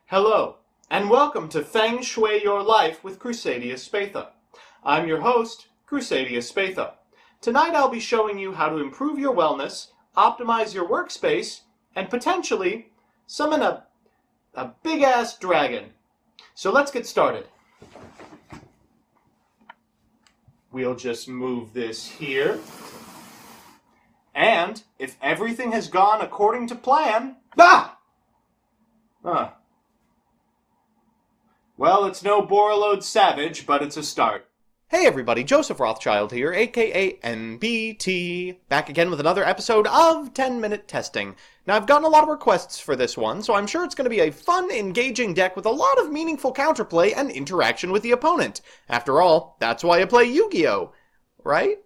Hello, and welcome to Feng Shui Your Life with Crusadia Spatha. I'm your host, Crusadia Spatha. Tonight I'll be showing you how to improve your wellness, optimize your workspace, and potentially summon a big-ass dragon. So let's get started. We'll just move this here. And if everything has gone according to plan... Well, it's no Borreload Savage, but it's a start. Hey everybody, Joseph Rothschild here, aka NBT, back again with another episode of 10-Minute Testing. Now, I've gotten a lot of requests for this one, so I'm sure it's going to be a fun, engaging deck with a lot of meaningful counterplay and interaction with the opponent. After all, that's why I play Yu-Gi-Oh! Right?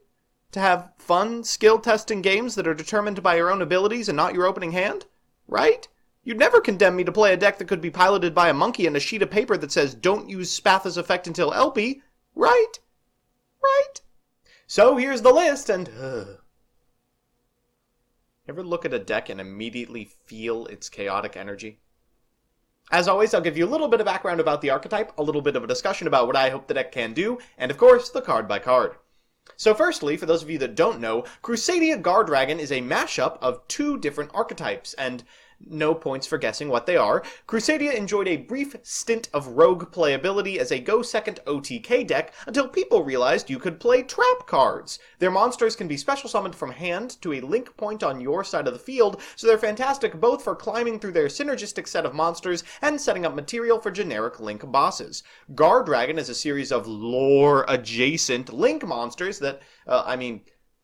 To have fun, skill-testing games that are determined by your own abilities and not your opening hand? Right? You'd never condemn me to play a deck that could be piloted by a monkey and a sheet of paper that says, don't use Spatha's effect until LP, right? Right? So here's the list, and... Ever look at a deck and immediately feel its chaotic energy? As always, I'll give you a little bit of background about the archetype, a little bit of a discussion about what I hope the deck can do, and of course, the card by card. So firstly, for those of you that don't know, Crusadia Guardragon is a mashup of two different archetypes, and... no points for guessing what they are. Crusadia enjoyed a brief stint of rogue playability as a go-second OTK deck until people realized you could play trap cards. Their monsters can be special summoned from hand to a link point on your side of the field, so they're fantastic both for climbing through their synergistic set of monsters and setting up material for generic link bosses. Guardragon is a series of lore-adjacent link monsters that,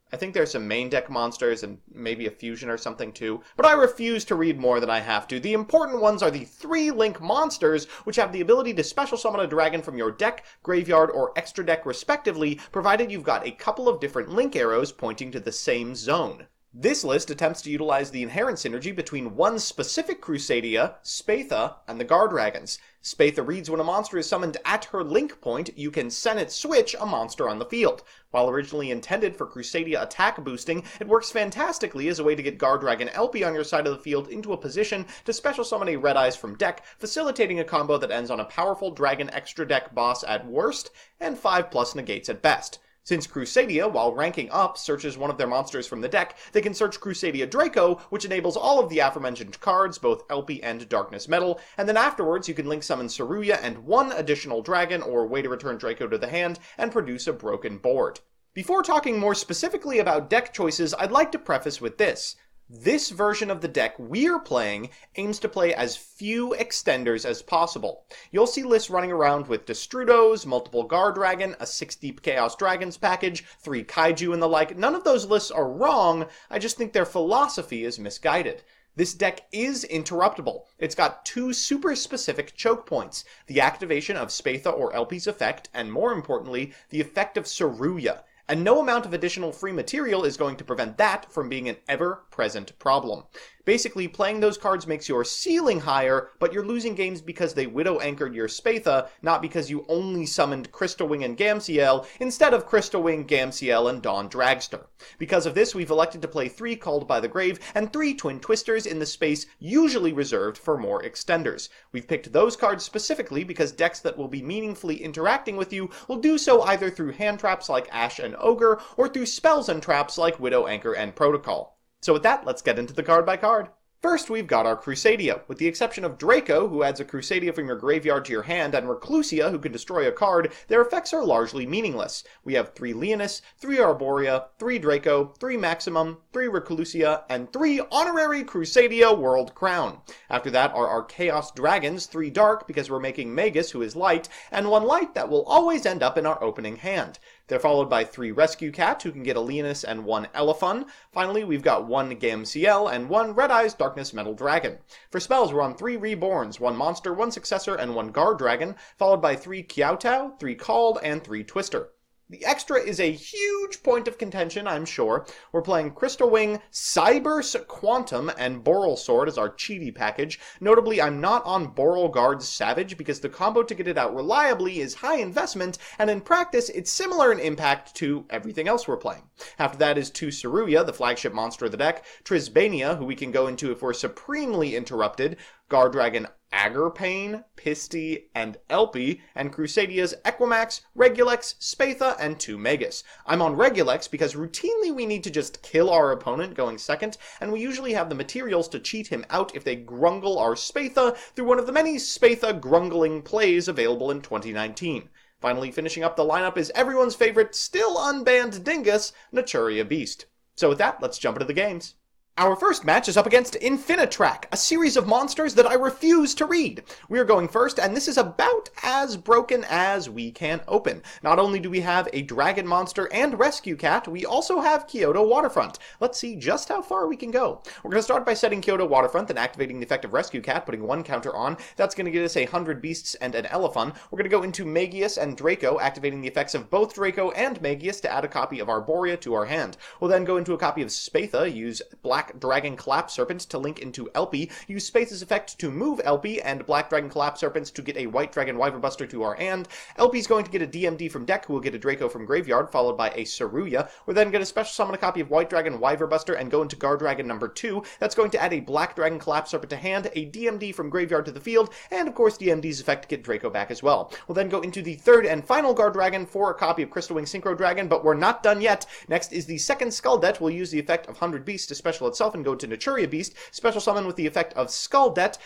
I think there's some main deck monsters and maybe a fusion or something too, but I refuse to read more than I have to. The important ones are the 3 link monsters, which have the ability to special summon a dragon from your deck, graveyard, or extra deck respectively, provided you've got a couple of different link arrows pointing to the same zone. This list attempts to utilize the inherent synergy between one specific Crusadia, Spatha, and the Guardragons. Spatha reads when a monster is summoned at her link point, you can Senate switch a monster on the field. While originally intended for Crusadia attack boosting, it works fantastically as a way to get Guardragon LP on your side of the field into a position to special summon a Red Eyes from deck, facilitating a combo that ends on a powerful dragon extra deck boss at worst, and 5+ negates at best. Since Crusadia, while ranking up, searches one of their monsters from the deck, they can search Crusadia Draco, which enables all of the aforementioned cards, both LP and Darkness Metal, and then afterwards you can link summon Saruya and one additional dragon, or way to return Draco to the hand, and produce a broken board. Before talking more specifically about deck choices, I'd like to preface with this. This version of the deck we're playing aims to play as few extenders as possible. You'll see lists running around with Destrudos, multiple Guardragon, a 6 Deep Chaos Dragons package, 3 Kaiju and the like. None of those lists are wrong, I just think their philosophy is misguided. This deck is interruptible. It's got 2 super specific choke points, the activation of Spatha or LP's effect, and more importantly, the effect of Saruya. And no amount of additional free material is going to prevent that from being an ever-present problem. Basically, playing those cards makes your ceiling higher, but you're losing games because they widow-anchored your Spatha, not because you only summoned Crystal Wing and Gamciel instead of Crystal Wing, Gamciel, and Dawn Dragster. Because of this, we've elected to play 3 Called by the Grave and 3 Twin Twisters in the space usually reserved for more extenders. We've picked those cards specifically because decks that will be meaningfully interacting with you will do so either through hand traps like Ash and Ogre, or through spells and traps like Widow Anchor and Protocol. So with that, let's get into the card by card. First, we've got our Crusadia. With the exception of Draco, who adds a Crusadia from your graveyard to your hand, and Reclusia, who can destroy a card, their effects are largely meaningless. We have 3 Leonis, 3 Arboria, 3 Draco, 3 Maximum, 3 Reclusia, and 3 Honorary Crusadia World Crown. After that are our Chaos Dragons, 3 Dark, because we're making Magus, who is light, and 1 light that will always end up in our opening hand. They're followed by 3 Rescue Cats, who can get a Leonis and 1 Elephun. Finally, we've got 1 Gamciel and 1 Red Eyes Darkness Metal Dragon. For spells, we're on 3 Reborns, 1 Monster, 1 Successor, and 1 Guardragon, followed by 3 Kiautao, 3 Called, and 3 Twister. The extra is a huge point of contention, I'm sure. We're playing Crystal Wing, Cybers Quantum, and Boral Sword as our cheaty package. Notably, I'm not on Boral Guard's Savage because the combo to get it out reliably is high investment, and in practice, it's similar in impact to everything else we're playing. After that is 2 Saruya, the flagship monster of the deck, Trisbania, who we can go into if we're supremely interrupted, Guardragon Aggerpain, Pisty, and Elpy, and Crusadia's Equimax, Regulex, Spatha, and 2 Magus. I'm on Regulex because routinely we need to just kill our opponent going second, and we usually have the materials to cheat him out if they grungle our Spatha through one of the many Spatha grungling plays available in 2019. Finally finishing up the lineup is everyone's favorite, still unbanned dingus, Naturia Beast. So with that, let's jump into the games. Our first match is up against Infinitrack, a series of monsters that I refuse to read. We are going first, and this is about as broken as we can open. Not only do we have a dragon monster and rescue cat, we also have Kyoto Waterfront. Let's see just how far we can go. We're going to start by setting Kyoto Waterfront and activating the effect of Rescue Cat, putting 1 counter on. That's going to get us 100 beasts and an Elephant. We're going to go into Magius and Draco, activating the effects of both Draco and Magius to add a copy of Arboria to our hand. We'll then go into a copy of Spatha, use Black Dragon Collapse Serpent to link into Elpy, use Spatha's effect to move Elpy, and Black Dragon Collapse Serpents to get a White Dragon Wyver Buster to our hand. Elpy's going to get a DMD from deck, who will get a Draco from graveyard, followed by a Saruya. We're then going to special summon a copy of White Dragon Wyver Buster and go into Guardragon number 2. That's going to add a Black Dragon Collapse Serpent to hand, a DMD from graveyard to the field, and of course DMD's effect to get Draco back as well. We'll then go into the third and final Guardragon for a copy of Crystal Wing Synchro Dragon, but we're not done yet. Next is the second Skull Det. We'll use the effect of 100 Beasts to special itself and go to Naturia Beast, special summon with the effect of Skull Det,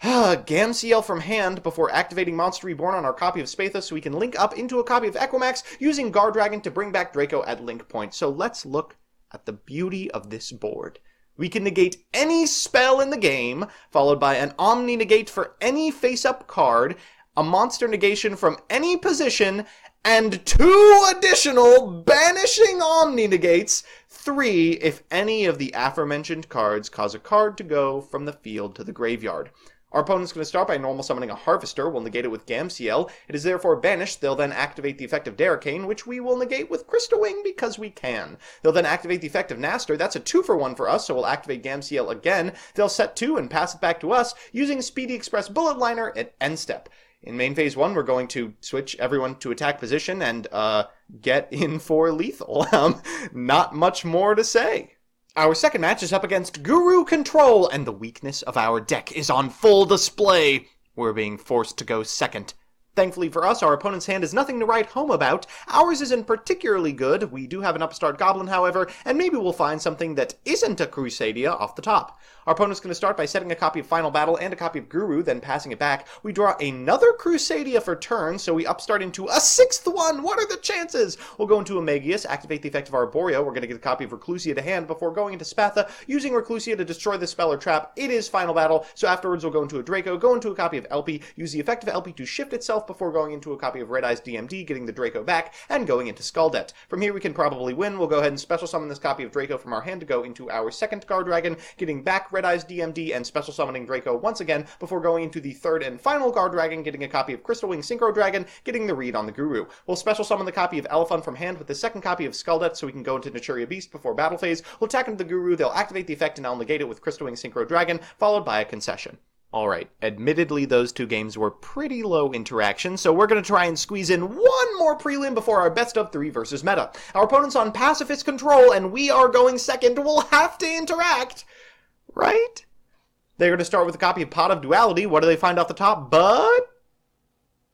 Gamciel from hand before activating Monster Reborn on our copy of Spatha so we can link up into a copy of Equimax using Guardragon to bring back Draco at link point. So let's look at the beauty of this board. We can negate any spell in the game, followed by an Omni Negate for any face-up card, a monster negation from any position, and 2 additional banishing Omni Negates, 3 if any of the aforementioned cards cause a card to go from the field to the graveyard. Our opponent's going to start by normal summoning a Harvester. We'll negate it with Gamciel. It is therefore banished. They'll then activate the effect of Darricane, which we will negate with Crystal Wing because we can. They'll then activate the effect of Naster. That's a 2-for-1 for us, so we'll activate Gamciel again. They'll set 2 and pass it back to us using Speedy Express Bullet Liner at end step. In main phase 1, we're going to switch everyone to attack position and get in for lethal. Not much more to say. Our second match is up against Guru Control, and the weakness of our deck is on full display. We're being forced to go second. Thankfully for us, our opponent's hand is nothing to write home about. Ours isn't particularly good. We do have an upstart goblin, however, and maybe we'll find something that isn't a Crusadia off the top. Our opponent's going to start by setting a copy of Final Battle and a copy of Guru, then passing it back. We draw another Crusadia for turn, so we upstart into a 6th one. What are the chances? We'll go into a Magius, activate the effect of Arboria. We're going to get a copy of Reclusia to hand before going into Spatha, using Reclusia to destroy the spell or trap. It is Final Battle, so afterwards we'll go into a Draco, go into a copy of Elpy, use the effect of Elpy to shift itself before going into a copy of Red Eyes DMD, getting the Draco back, and going into Skull Det. From here we can probably win. We'll go ahead and special summon this copy of Draco from our hand to go into our second Guardragon, getting back Red Eyes DMD and special summoning Draco once again before going into the third and final Guardragon, getting a copy of Crystal Wing Synchro Dragon, getting the read on the Guru. We'll special summon the copy of Elephant from hand with the second copy of Skull Det so we can go into Naturia Beast before battle phase. We'll attack into the Guru, they'll activate the effect and I'll negate it with Crystal Wing Synchro Dragon, followed by a concession. Alright, admittedly those 2 games were pretty low interaction, so we're going to try and squeeze in one more prelim before our best of 3 versus meta. Our opponent's on Pacifist control and we are going second. We'll have to interact, right? They're going to start with a copy of Pot of Duality. What do they find off the top? But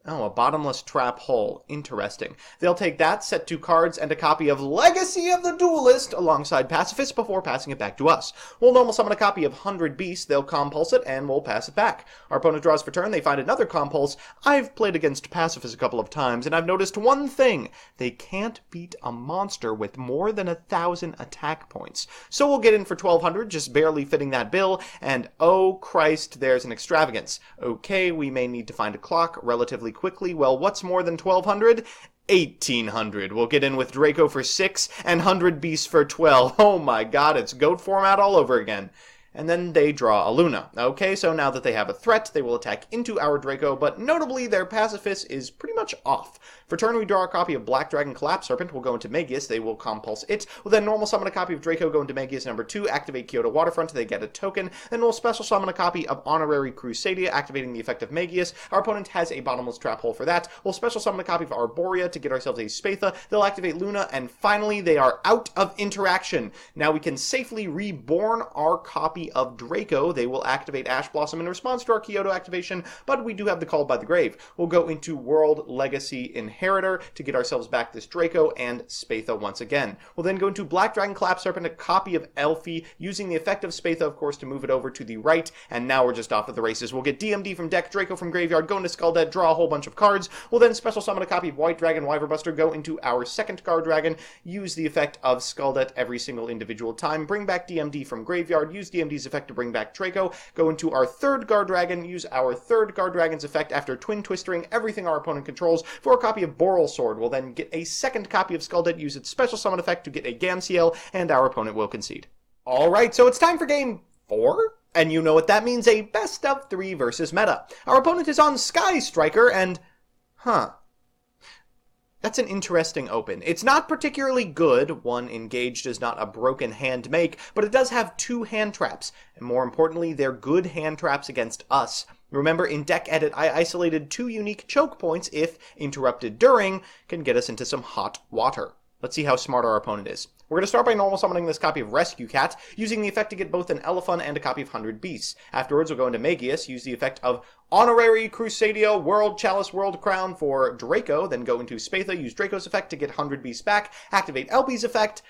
oh, a bottomless trap hole. Interesting. They'll take that, set 2 cards, and a copy of Legacy of the Duelist alongside Pacifist before passing it back to us. We'll normal summon a copy of 100 Beasts. They'll compulse it, and we'll pass it back. Our opponent draws for turn. They find another compulse. I've played against Pacifist a couple of times, and I've noticed one thing. They can't beat a monster with more than 1,000 attack points. So we'll get in for 1,200, just barely fitting that bill, and oh Christ, there's an extravagance. Okay, we may need to find a clock relatively quickly. Well, what's more than 1,200? 1,800. We'll get in with Draco for 6 and 100 Beasts for 12. Oh my god, it's GOAT format all over again. And then they draw a Luna. Okay, so now that they have a threat, they will attack into our Draco, but notably their Pacifist is pretty much off. For turn, we draw a copy of Black Dragon Collapse Serpent. We'll go into Magius. They will compulse it. We'll then normal summon a copy of Draco, go into Magius number 2, activate Kyoto Waterfront. They get a token. Then we'll special summon a copy of Honorary Crusadia, activating the effect of Magius. Our opponent has a bottomless trap hole for that. We'll special summon a copy of Arboria to get ourselves a Spatha. They'll activate Luna, and finally they are out of interaction. Now we can safely reborn our copy copy of Draco. They will activate Ash Blossom in response to our Kyoto activation, but we do have the Called by the Grave. We'll go into World Legacy Inheritor to get ourselves back this Draco and Spatha once again. We'll then go into Black Dragon Clap Serpent, a copy of Elfie, using the effect of Spatha, of course, to move it over to the right, and now we're just off at the races. We'll get DMD from deck, Draco from graveyard, go into Skull Dead, draw a whole bunch of cards. We'll then special summon a copy of White Dragon Wyverbuster, go into our second Guardragon, use the effect of Skull Dead every single individual time, bring back DMD from graveyard, use DMD's effect to bring back Draco, go into our third Guardragon, use our third Guardragon's effect after Twin Twistering everything our opponent controls for a copy of Boral Sword. We'll then get a second copy of Skull Dead, use its special summon effect to get a Gamciel, and our opponent will concede. Alright, so it's time for game 4? And you know what that means, a best of 3 versus meta. Our opponent is on Sky Striker, and... That's an interesting open. It's not particularly good. 1 engage does not a broken hand make, but it does have 2 hand traps. And more importantly, they're good hand traps against us. Remember, in Deck Edit, I isolated 2 unique choke points if interrupted during can get us into some hot water. Let's see how smart our opponent is. We're going to start by normal summoning this copy of Rescue Cat, using the effect to get both an Elephant and a copy of 100 Beasts. Afterwards, we'll go into Magius, use the effect of Honorary Crusadia World Chalice World Crown for Draco, then go into Spatha, use Draco's effect to get 100 Beasts back, activate LP's effect.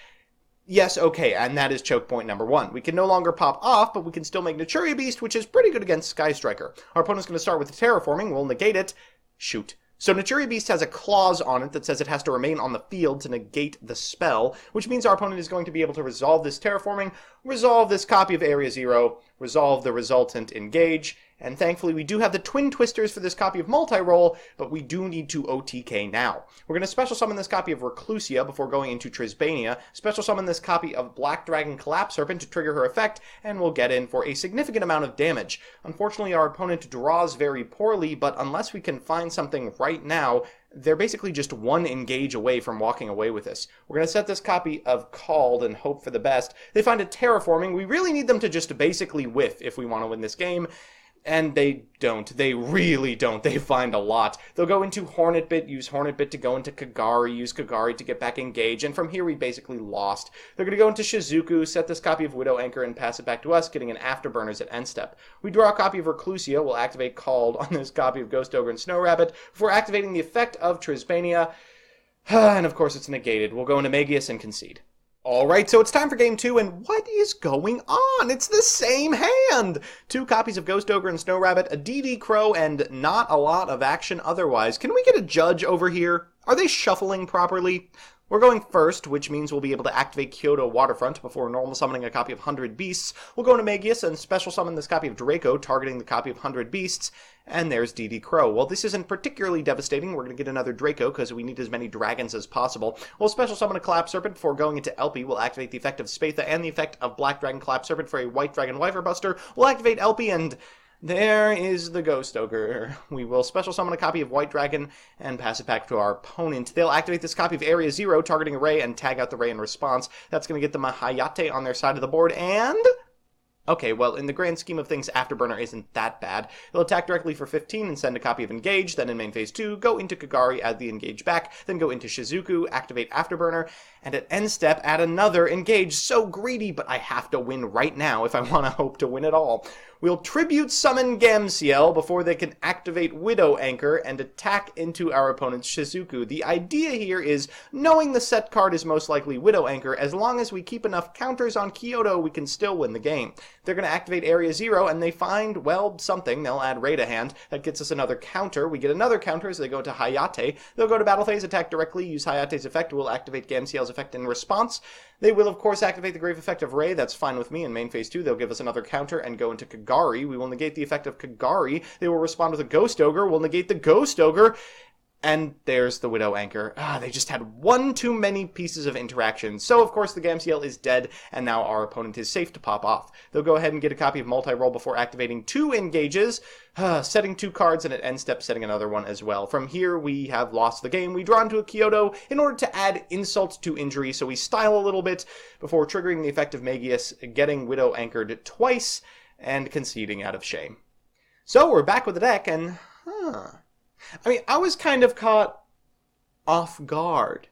Yes, okay, and that is choke point number 1. We can no longer pop off, but we can still make Naturia Beast, which is pretty good against Sky Striker. Our opponent's going to start with Terraforming, we'll negate it. Shoot. So Naturia Beast has a clause on it that says it has to remain on the field to negate the spell, which means our opponent is going to be able to resolve this Terraforming, resolve this copy of Area 0, resolve the resultant Engage, and thankfully we do have the Twin Twisters for this copy of Multi-Roll, but we do need to OTK now. We're going to special summon this copy of Reclusia before going into Trisbania, special summon this copy of Black Dragon Collapse Serpent to trigger her effect, and we'll get in for a significant amount of damage. Unfortunately, our opponent draws very poorly, but unless we can find something right now, they're basically just 1 engage away from walking away with this. We're going to set this copy of Called and hope for the best. They find a Terraforming. We really need them to just basically whiff if we want to win this game. And they don't. They really don't. They find a lot. They'll go into Hornet Bit, use Hornet Bit to go into Kagari, use Kagari to get back Engage, and from here we basically lost. They're going to go into Shizuku, set this copy of Widow Anchor, and pass it back to us, getting an Afterburners at end step. We draw a copy of Reclusia, we'll activate Called on this copy of Ghost Ogre and Snow Rabbit before activating the effect of Trisbania. And of course it's negated. We'll go into Magius and concede. Alright, so it's time for game 2, and what is going on? It's the same hand! 2 copies of Ghost Ogre and Snow Rabbit, a DD Crow, and not a lot of action otherwise. Can we get a judge over here? Are they shuffling properly? We're going first, which means we'll be able to activate Kyoto Waterfront before normal summoning a copy of 100 Beasts. We'll go into Magius and special summon this copy of Draco, targeting the copy of 100 Beasts. And there's DD Crow. Well, this isn't particularly devastating. We're going to get another Draco because we need as many dragons as possible. We'll special summon a Collapse Serpent before going into LP. We'll activate the effect of Spatha and the effect of Black Dragon Collapse Serpent for a White Dragon Wyverbuster. We'll activate LP and... there is the Ghost Ogre. We will special summon a copy of White Dragon and pass it back to our opponent. They'll activate this copy of Area 0, targeting a Ray, and tag out the Ray in response. That's going to get them a Hayate on their side of the board, and... okay, well, in the grand scheme of things, Afterburner isn't that bad. They'll attack directly for 15 and send a copy of Engage, then in main phase 2, go into Kagari, add the Engage back, then go into Shizuku, activate Afterburner, and at end step, add another Engage. So greedy, but I have to win right now if I want to hope to win at all. We'll Tribute Summon Gamciel before they can activate Widow Anchor and attack into our opponent's Shizuku. The idea here is, knowing the set card is most likely Widow Anchor, as long as we keep enough counters on Kyoto, we can still win the game. They're going to activate Area 0, and they find, well, something. They'll add Ray to hand. That gets us another counter. We get another counter as they go to Hayate. They'll go to Battle Phase, attack directly, use Hayate's effect. We'll activate Gamciel's effect in response. They will, of course, activate the Grave effect of Ray. That's fine with me. In main phase 2, they'll give us another counter and go into Kagari. We will negate the effect of Kagari. They will respond with a Ghost Ogre. We'll negate the Ghost Ogre. And there's the Widow Anchor. They just had one too many pieces of interaction. So, of course, the Gamciel is dead, and now our opponent is safe to pop off. They'll go ahead and get a copy of Multi-Roll before activating 2 Engages, setting 2 cards, and at end step setting another one as well. From here, we have lost the game. We draw into a Kyoto in order to add insult to injury, so we style a little bit before triggering the effect of Magius, getting Widow Anchored twice, and conceding out of shame. So, we're back with the deck, and... I mean, I was kind of caught off guard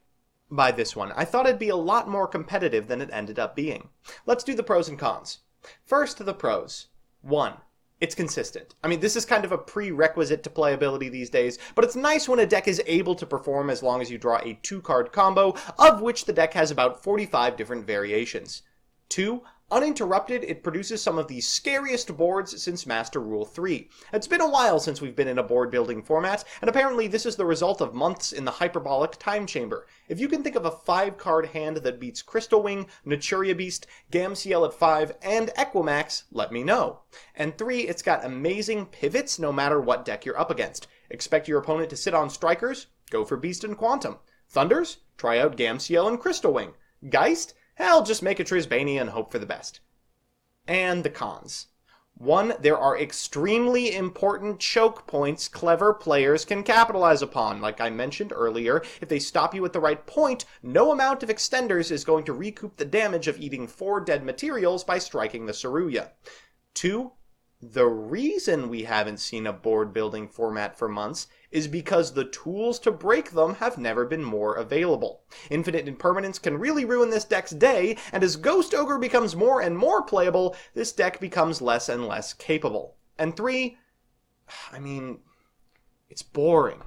by this one. I thought it'd be a lot more competitive than it ended up being. Let's do the pros and cons. First, the pros. 1. It's consistent. I mean, this is kind of a prerequisite to playability these days, but it's nice when a deck is able to perform as long as you draw a 2-card combo, of which the deck has about 45 different variations. 2. Uninterrupted, it produces some of the scariest boards since Master Rule 3. It's been a while since we've been in a board building format, and apparently this is the result of months in the hyperbolic time chamber. If you can think of a 5-card hand that beats Crystal Wing, Naturia Beast, Gamciel at 5, and Equimax, let me know. And 3, it's got amazing pivots no matter what deck you're up against. Expect your opponent to sit on Strikers? Go for Beast and Quantum. Thunders? Try out Gamciel and Crystal Wing. Geist? Hell, just make a Trisbania and hope for the best. And the cons. 1. There are extremely important choke points clever players can capitalize upon. Like I mentioned earlier, if they stop you at the right point, no amount of extenders is going to recoup the damage of eating 4 dead materials by striking the Saruya. 2. The reason we haven't seen a board building format for months is because the tools to break them have never been more available. Infinite Impermanence can really ruin this deck's day, and as Ghost Ogre becomes more and more playable, this deck becomes less and less capable. And 3, it's boring.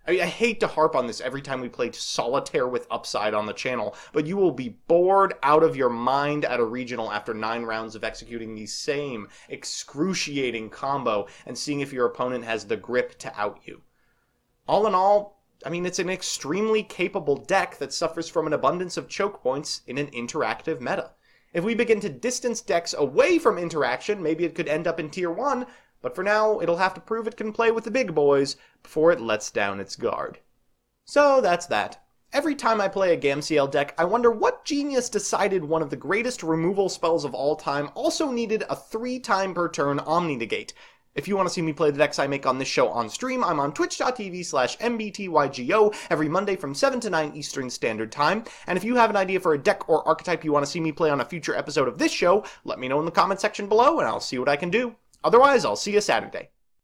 I hate to harp on this every time we play Solitaire with Upside on the channel, but you will be bored out of your mind at a regional after 9 rounds of executing the same excruciating combo and seeing if your opponent has the grip to out you. All in all, it's an extremely capable deck that suffers from an abundance of choke points in an interactive meta. If we begin to distance decks away from interaction, maybe it could end up in Tier 1, but for now, it'll have to prove it can play with the big boys before it lets down its guard. So that's that. Every time I play a Gamciel deck, I wonder what genius decided one of the greatest removal spells of all time also needed a 3-time per turn Omni-Negate. If you want to see me play the decks I make on this show on stream, I'm on twitch.tv/mbtygo every Monday from 7 to 9 Eastern Standard Time. And if you have an idea for a deck or archetype you want to see me play on a future episode of this show, let me know in the comment section below and I'll see what I can do. Otherwise, I'll see you Saturday.